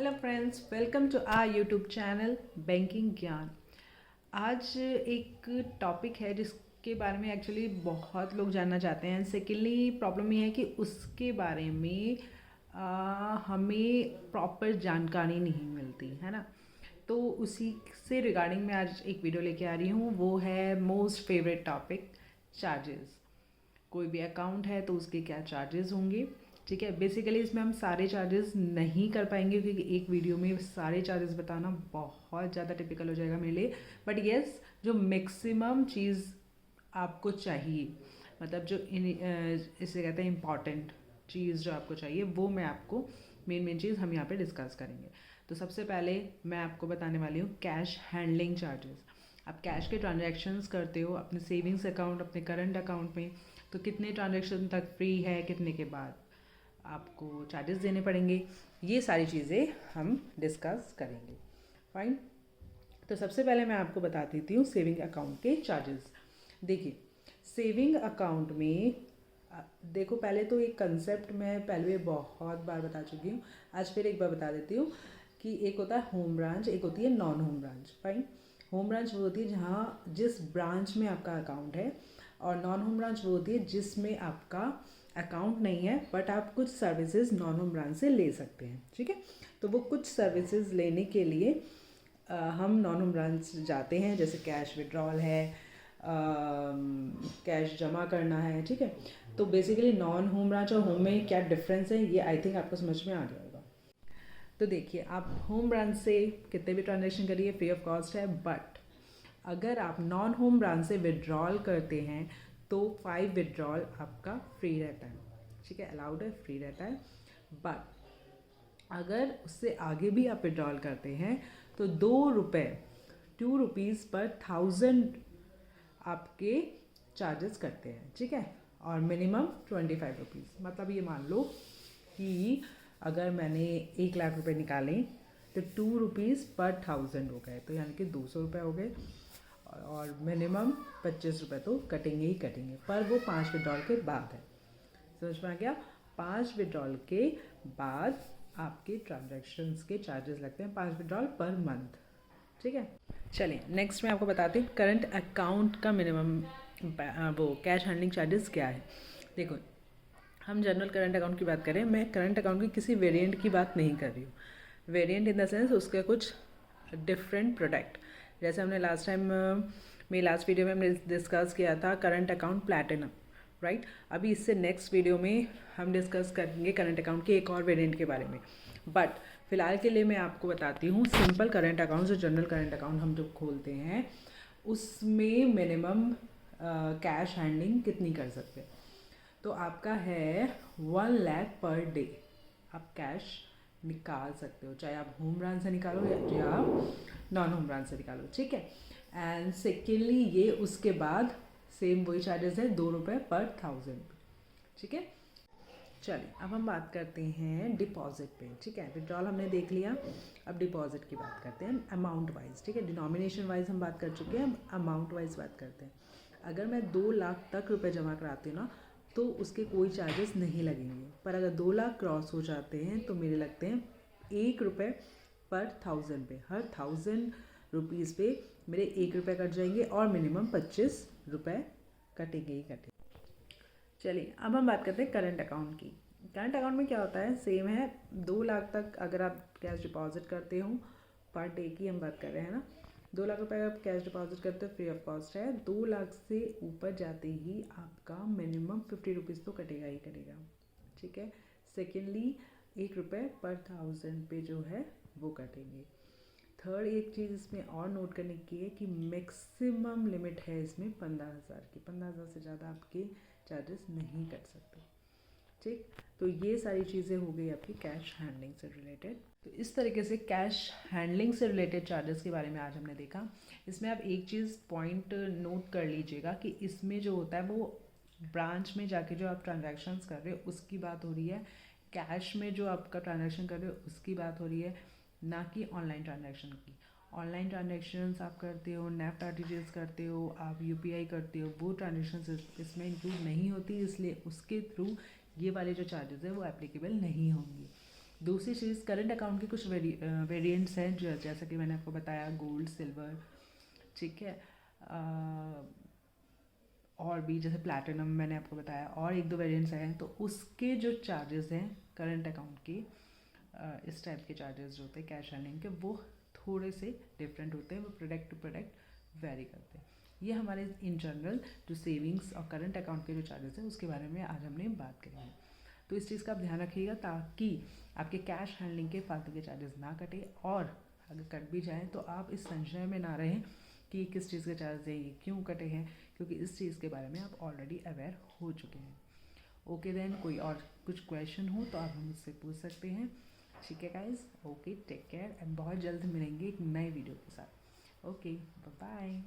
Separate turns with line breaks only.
Hello friends, welcome to our YouTube channel banking Gyan. आज एक topic है जिसके बारे में एक्चुअली बहुत लोग जानना चाहते हैं। सेकेंडली प्रॉब्लम ये है कि उसके बारे में हमें प्रॉपर जानकारी नहीं मिलती है ना। तो उसी से रिगार्डिंग मैं आज एक वीडियो लेके आ रही हूँ। वो है मोस्ट फेवरेट टॉपिक, चार्जेस। कोई भी अकाउंट है तो उसके क्या चार्जेस होंगे। ठीक है, बेसिकली इसमें हम सारे चार्जेस नहीं कर पाएंगे क्योंकि एक वीडियो में सारे चार्जेस बताना बहुत ज़्यादा टिपिकल हो जाएगा मेरे लिए। बट येस, जो मैक्सिमम चीज़ आपको चाहिए, मतलब जो इसे कहते हैं इम्पॉर्टेंट चीज़ जो आपको चाहिए, वो मैं आपको मेन चीज़ हम यहाँ पे डिस्कस करेंगे। तो सबसे पहले मैं आपको बताने वाली हूँ कैश हैंडलिंग चार्जेस। आप कैश के ट्रांजैक्शंस करते हो अपने सेविंग्स अकाउंट, अपने करंट अकाउंट में, तो कितने ट्रांजैक्शन तक फ्री है, कितने के बाद आपको चार्जेस देने पड़ेंगे, ये सारी चीज़ें हम डिस्कस करेंगे। फाइन। तो सबसे पहले मैं आपको बता देती हूँ सेविंग अकाउंट के चार्जेस। देखिए, सेविंग अकाउंट में देखो, पहले तो एक कंसेप्ट मैं पहले बहुत बार बता चुकी हूँ, आज फिर एक बार बता देती हूँ कि एक होता है होम ब्रांच, एक होती है non home branch. Fine. Home branch वो होती है जहाँ जिस ब्रांच में आपका अकाउंट है, और नॉन होम ब्रांच वो होती है जिसमें आपका अकाउंट नहीं है बट आप कुछ सर्विसेज नॉन होम ब्रांच से ले सकते हैं। ठीक है, तो वो कुछ सर्विसेज लेने के लिए हम नॉन होम ब्रांच जाते हैं, जैसे कैश विड्रॉल है, कैश जमा करना है। ठीक है, तो बेसिकली नॉन होम ब्रांच और होम में क्या डिफरेंस है, ये आई थिंक आपको समझ में आ गया होगा। तो देखिए, आप होम ब्रांच से कितने भी ट्रांजेक्शन करिए, फ्री ऑफ कॉस्ट है। बट अगर आप नॉन होम ब्रांच से विड्रॉल करते हैं तो 5 विड्रॉल आपका फ्री रहता है। ठीक है, अलाउड है, फ्री रहता है। बट अगर उससे आगे भी आप विड्रॉल करते हैं तो 2 रुपये, 2 रुपीज़ पर 1000 आपके चार्जेस करते हैं। ठीक है, और मिनिमम 25 रुपीज़। मतलब ये मान लो कि अगर मैंने 1 लाख रुपए निकाले तो 2 रुपीज़ पर 1000 हो गए, तो यानी कि 200 रुपये हो गए, और मिनिमम 25 रुपये तो कटेंगे ही कटेंगे, पर वो 5 विड्रॉल के बाद है। समझ में आ गया? 5 विड्रॉल के बाद आपके ट्रांजैक्शंस के चार्जेस लगते हैं, 5 विड्रॉल पर मंथ। ठीक है, चलिए नेक्स्ट मैं आपको बताती हूँ करंट अकाउंट का मिनिमम वो कैश हैंडलिंग चार्जेस क्या है। देखो, हम जनरल करंट अकाउंट की बात करें, मैं करंट अकाउंट की किसी वेरिएंट की बात नहीं कर रही हूँ। वेरिएंट इन द सेंस उसके कुछ डिफरेंट प्रोडक्ट, जैसे हमने लास्ट टाइम मेरी लास्ट वीडियो में हमने डिस्कस किया था करंट अकाउंट प्लैटिनम, राइट। अभी इससे नेक्स्ट वीडियो में हम डिस्कस करेंगे करंट अकाउंट के एक और वेरिएंट के बारे में। बट फिलहाल के लिए मैं आपको बताती हूँ सिंपल करंट अकाउंट, जो जनरल करंट अकाउंट हम जो खोलते हैं उसमें मिनिमम कैश हैंडलिंग कितनी कर सकते हैं। तो आपका है 1 लाख पर डे आप कैश निकाल सकते हो, चाहे आप होम ब्रांच से निकालो या आप नॉन होम ब्रांच से निकालो। ठीक है, एंड सेकेंडली ये उसके बाद सेम वही चार्जेस है, 2 रुपये पर 1000। ठीक है, चलिए अब हम बात करते हैं डिपॉजिट पे। ठीक है, विड्रॉल हमने देख लिया, अब डिपॉजिट की बात करते हैं अमाउंट वाइज। ठीक है, डिनोमिनेशन वाइज हम बात कर चुके हैं, अब अमाउंट वाइज बात करते हैं। अगर मैं 2 लाख तक रुपए जमा कराती हूँ ना, तो उसके कोई चार्जेस नहीं लगेंगे। पर अगर 2 लाख क्रॉस हो जाते हैं तो मेरे लगते हैं 1 रुपये पर 1000 पे, हर 1000 रुपीज़ पे मेरे 1 रुपये कट जाएंगे, और मिनिमम 25 रुपये कटेंगे ही कटेंगे। चलिए अब हम बात करते हैं करंट अकाउंट की। करंट अकाउंट में क्या होता है, सेम है। 2 लाख तक अगर आप कैश डिपॉजिट करते हो, पर डे की हम बात कर रहे हैं ना, 2 लाख रुपए आप कैश डिपॉजिट करते हो, फ्री ऑफ कॉस्ट है। 2 लाख से ऊपर जाते ही आपका मिनिमम 50 रुपीज़ तो कटेगा ही कटेगा। ठीक है, सेकेंडली 1 रुपये पर 1000 पे जो है वो कटेंगे। थर्ड एक चीज़ इसमें और नोट करने की है कि मैक्सिमम लिमिट है इसमें 15,000 की, 15,000 से ज़्यादा आपके चार्जेस नहीं कट सकते। ठीक, तो ये सारी चीज़ें हो गई आपकी कैश हैंडलिंग से रिलेटेड। तो इस तरीके से कैश हैंडलिंग से रिलेटेड चार्जेस के बारे में आज हमने देखा। इसमें आप एक चीज़ पॉइंट नोट कर लीजिएगा कि इसमें जो होता है वो ब्रांच में जाके जो आप ट्रांजैक्शंस कर रहे हो उसकी बात हो रही है, कैश में जो आपका ट्रांजैक्शन कर रहे हो उसकी बात हो रही है, ना कि ऑनलाइन ट्रांजैक्शन की। ऑनलाइन ट्रांजैक्शंस आप करते हो, नेफ्ट आरटीजीएस करते हो, आप यूपीआई करते हो, वो ट्रांजैक्शंस इसमें इंक्लूड नहीं होती, इसलिए उसके थ्रू ये वाले जो चार्जेस है वो एप्लीकेबल नहीं होंगे। दूसरी चीज़, करंट अकाउंट के कुछ वेरिएंट्स हैं, जो जैसा कि मैंने आपको बताया, गोल्ड, सिल्वर, ठीक है, और भी जैसे प्लैटिनम मैंने आपको बताया, और एक दो वेरिएंट्स हैं, तो उसके जो चार्जेस हैं करंट अकाउंट के, इस टाइप के चार्जेस जो होते हैं कैश हैंडलिंग के, वो थोड़े से डिफरेंट होते हैं, वो प्रोडक्ट टू प्रोडक्ट वेरी करते हैं। ये हमारे इन जनरल जो सेविंग्स और करंट अकाउंट के जो चार्जेस हैं उसके बारे में आज हमने बात करी है। तो इस चीज़ का आप ध्यान रखिएगा ताकि आपके कैश हैंडलिंग के फालतू के चार्जेस ना कटे, और अगर कट भी जाएँ तो आप इस संशय में ना रहें कि किस चीज़ के चार्ज हैं, ये क्यों कटे हैं, क्योंकि इस चीज़ के बारे में आप ऑलरेडी अवेयर हो चुके हैं। ओके देन, कोई और कुछ क्वेश्चन हो तो आप मुझसे पूछ सकते हैं। ठीक है guys, okay, take care, and बहुत जल्द मिलेंगे एक नए वीडियो के साथ। Okay, bye bye.